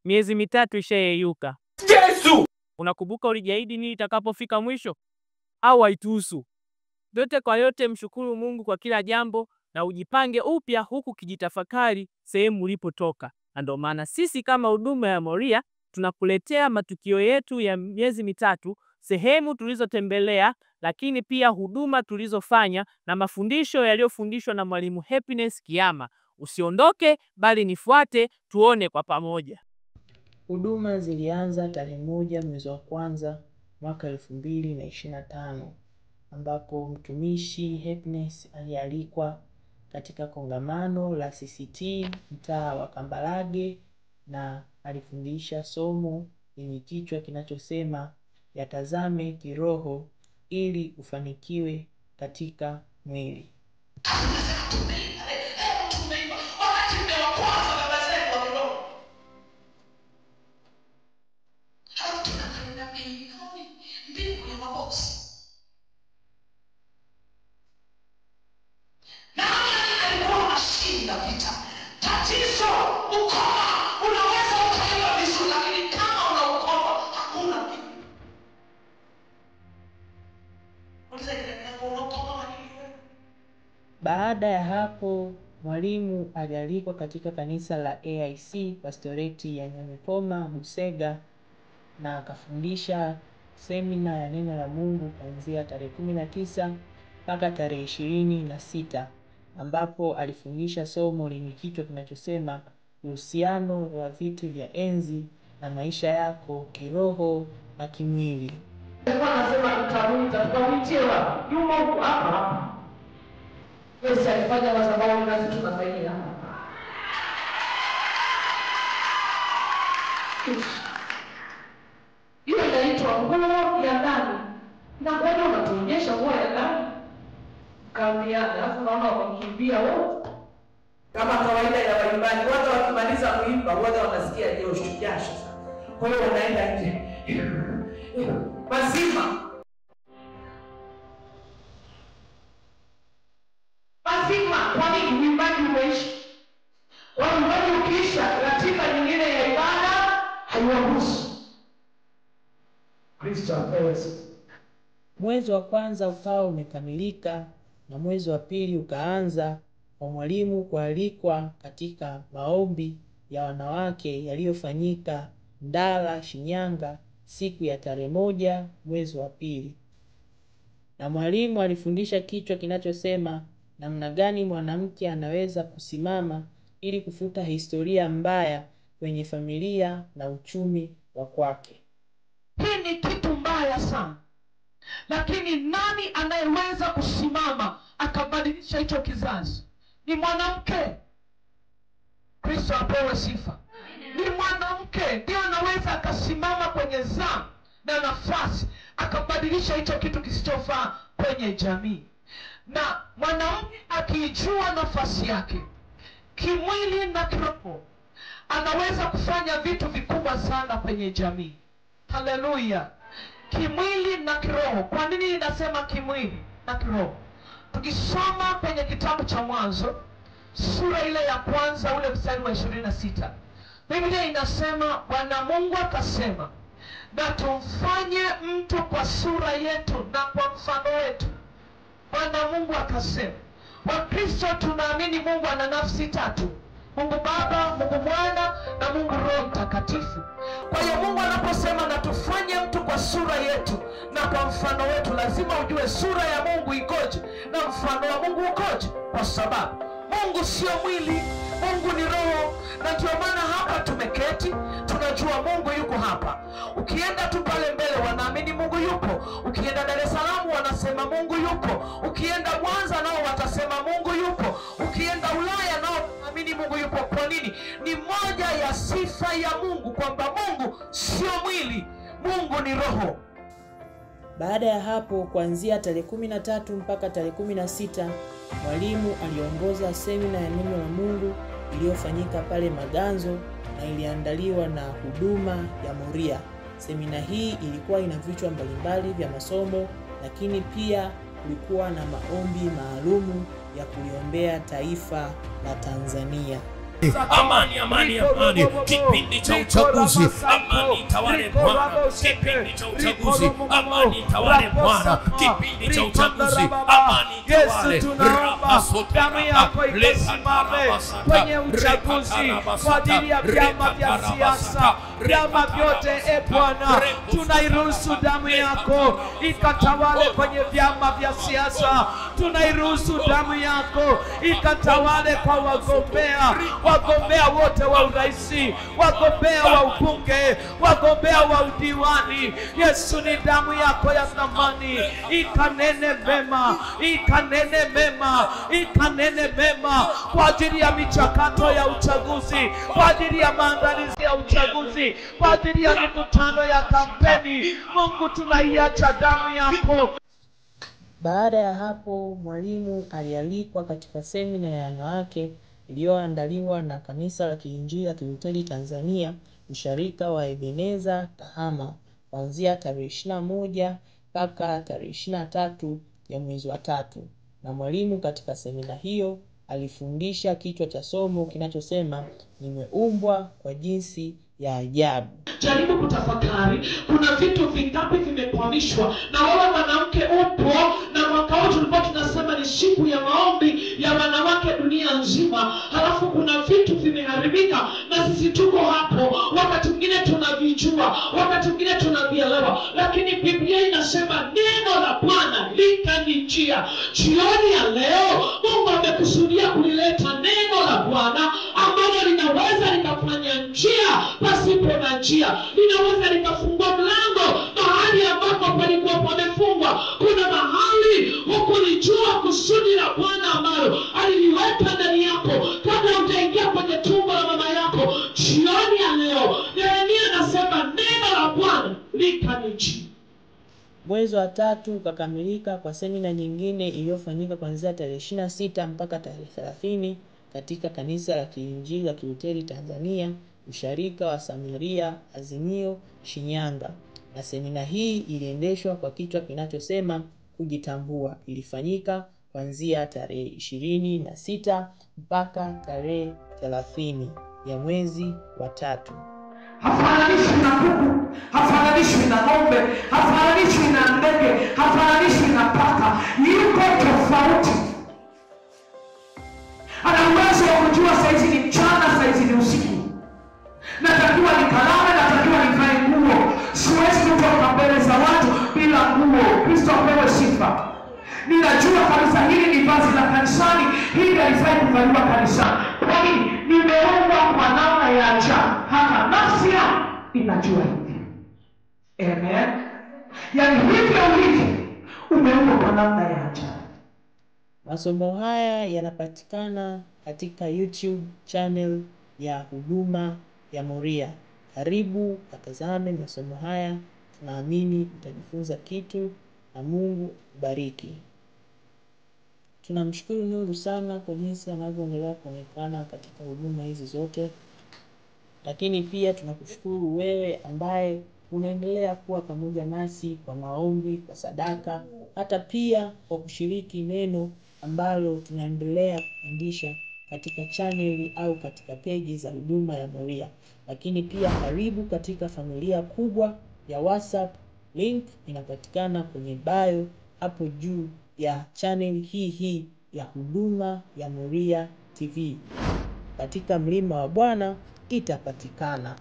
miezi mitatu ishayeyuka. Yesu! Unakumbuka ulijiahidi nini itakapofika mwisho? Au haituhusu? Yote kwa yote, mshukuru Mungu kwa kila jambo na ujipange upya huku kijitafakari sehemu ulipotoka. Na ndio maana sisi kama huduma ya Moria tunakuletea matukio yetu ya miezi mitatu, sehemu tulizotembelea, lakini pia huduma tulizofanya na mafundisho yaliyofundishwa na Mwalimu Happiness Kiama. Usiondoke bali nifuate, tuone kwa pamoja. Huduma zilianza tarehe 1 mwezi wa kwanza mwaka 2025 ambapo mtumishi Happiness alialikwa katika kongamano la CCT mtaa wa Kambarage na alifundisha somo lenye kichwa kinachosema yatazame kiroho ili ufanikiwe katika mwili. Baada ya hapo, mwalimu alialikwa katika kanisa la AIC Pastoreti ya Nyamikoma Busega na akafundisha semina ya neno la Mungu kuanzia tarehe 19 mpaka tarehe 26 ambapo alifundisha somo lenye kichwa kinachosema uhusiano wa vitu vya enzi na maisha yako kiroho na kimwili. Anasema tutamwitewa nyuma huko hapa. Yesu alifanya madhabahu na sisi tunafanyia hapa. Hiyo inaitwa nguo ya ndani. Na ngoja unatuonyesha nguo ya ndani. Kaambia alafu naona wakimbia wote. Kama kawaida ya waimbaji, watu wakimaliza kuimba wote wanasikia jasho sana. Kwa hiyo wanaenda nje. Mazima. Kwa nini uimbaji umeishi? Uimbaji ukiisha, ratiba nyingine ya ibada haiwahusu. Kristo apewe sifa. Mwezi wa kwanza ukawa umekamilika na mwezi wa pili ukaanza kwa mwalimu kualikwa katika maombi ya wanawake yaliyofanyika Ndala, Shinyanga siku ya tarehe 1 mwezi wa pili. Na mwalimu alifundisha kichwa kinachosema namna gani mwanamke anaweza kusimama ili kufuta historia mbaya kwenye familia na uchumi wa kwake. Hii ni kitu mbaya sana. Lakini nani anayeweza kusimama akabadilisha hicho kizazi? Ni mwanamke. Kristo apewe sifa. Ni mwanamke ndiye anaweza akasimama kwenye zamu na nafasi akabadilisha hicho kitu kisichofaa kwenye jamii. Na mwanamke akijua nafasi yake kimwili na kiroho anaweza kufanya vitu vikubwa sana kwenye jamii. Haleluya. Kimwili na kiroho. Kwa nini ninasema kimwili na kiroho? Tukisoma kwenye kitabu cha Mwanzo sura ile ya kwanza ule mstari wa 26, Biblia inasema Bwana Mungu akasema, na tumfanye mtu kwa sura yetu na kwa mfano wetu. Bwana Mungu akasema. Wakristo tunaamini Mungu ana nafsi tatu: Mungu Baba, Mungu Mwana na Mungu Roho Mtakatifu. Kwa hiyo Mungu anaposema na tufanye mtu kwa sura yetu na kwa mfano wetu, lazima ujue sura ya Mungu ikoje na mfano wa Mungu ukoje, kwa sababu Mungu sio mwili, Mungu ni roho. Na ndio maana hapa tumeketi tunajua Mungu yuko hapa. Ukienda tu pale mbele wanaamini Mungu yupo. Ukienda Dar es Salaam wanasema Mungu yupo. Ukienda Mwanza nao watasema Mungu yupo. Ukienda Ulaya nao wanaamini Mungu yupo. Kwa nini? Ni moja ya sifa ya Mungu kwamba Mungu sio mwili, Mungu ni roho. Baada ya hapo, kuanzia tarehe 13 mpaka tarehe 16, mwalimu aliongoza semina ya neno la Mungu iliyofanyika pale Maganzo na iliandaliwa na huduma ya Moria. Semina hii ilikuwa ina vichwa mbalimbali vya masomo, lakini pia kulikuwa na maombi maalumu ya kuliombea taifa la Tanzania. amani, amani, amani. Kipindi cha uchaguzi, amani tawale Bwana. Kipindi cha uchaguzi, amani tawale Bwana. Kipindi cha uchaguzi, amani tawale. Tunaomba damu yako ikasimame kwenye uchaguzi kwa ajili ya vyama vya siasa, vyama vyote. Bwana, tunairuhusu damu yako ikatawale kwenye vyama vya siasa. Tunairuhusu damu yako ikatawale kwa wagombea wote wa urais, wagombea wa ubunge, wagombea wa udiwani. Yesu, ni damu yako ya thamani ikanene mema, ikanene mema, ikanene mema kwa ajili ya michakato ya uchaguzi, kwa ajili ya maandalizi ya uchaguzi, kwa ajili ya mikutano ya kampeni. Mungu, tunaiacha damu yako. Baada ya hapo, mwalimu alialikwa katika semina ya wanawake iliyoandaliwa na Kanisa la Kiinjili la Kilutheri Tanzania, usharika wa Ebeneza Kahama, kuanzia tarehe 21 mpaka tarehe 23 ya mwezi wa 3. Na mwalimu katika semina hiyo alifundisha kichwa cha somo kinachosema nimeumbwa kwa jinsi ya ajabu. Jaribu kutafakari, kuna vitu vingapi vimekwamishwa na wewe mwanamke upo, na mwaka huu tulikuwa tunasema ni siku ya maombi ya wanawake dunia nzima, halafu kuna vitu vimeharibika na sisi tuko hapo. Wakati mwingine tunavijua, wakati mwingine tunavielewa, lakini Biblia inasema neno la Bwana likanijia. Jioni ya leo Mungu amekusudia kulileta neno la Bwana ambalo linaweza likafanya njia pasipo na njia, linaweza likafungua mlango mahali ambapo palikuwa pamefungwa. Kuna mahali hukulijua kusudi la Bwana ambalo aliliweka ndani yako kabla utaingia kwenye tumbo la mama yako. Jioni ya leo Nehemia anasema neno la Bwana likanijia. Mwezi wa 3 ukakamilika kwa semina nyingine iliyofanyika kuanzia tarehe 26 mpaka tarehe 30 katika Kanisa la Kiinjili la Kilutheri Tanzania, usharika wa Samaria Azimio, Shinyanga. Na semina hii iliendeshwa kwa kichwa kinachosema kujitambua. Ilifanyika kuanzia tarehe 26 mpaka tarehe 30 ya mwezi wa 3. Hafananishwi na kuku, hafananishwi na ng'ombe, hafananishwi na ndege, hafananishwi na paka. Yuko tofauti. Ana uwezo wa kujua saizi ni mchana, saizi ni usiku. Natakiwa nikalale, natakiwa nivae nguo. Siwezi kutoka mbele za watu bila nguo. Kristo apewe sifa. Ninajua kanisa hili ni vazi la kanisani, hili halifai kuvaliwa kanisani. Kwa nini? Nimeumbwa kwa namna ya ajabu. Hata nafsi yangu inajua hivi. Amen. Yaani hivyo ulivyo umeumbwa kwa namna ya ajabu. Masomo haya yanapatikana katika YouTube channel ya Huduma ya Moria. Karibu katazame masomo haya, tunaamini utajifunza kitu na Mungu bariki. Tunamshukuru Mungu sana kwa jinsi anavyoendelea kuonekana katika huduma hizi zote. Lakini pia tunakushukuru wewe ambaye unaendelea kuwa pamoja nasi kwa maombi, kwa sadaka, hata pia kwa kushiriki neno ambalo tunaendelea kufundisha katika channel au katika peji za Huduma ya Moria. Lakini pia karibu katika familia kubwa ya WhatsApp. Link inapatikana kwenye bio hapo juu ya channel hii ya Huduma ya Moria TV. Katika mlima wa Bwana itapatikana.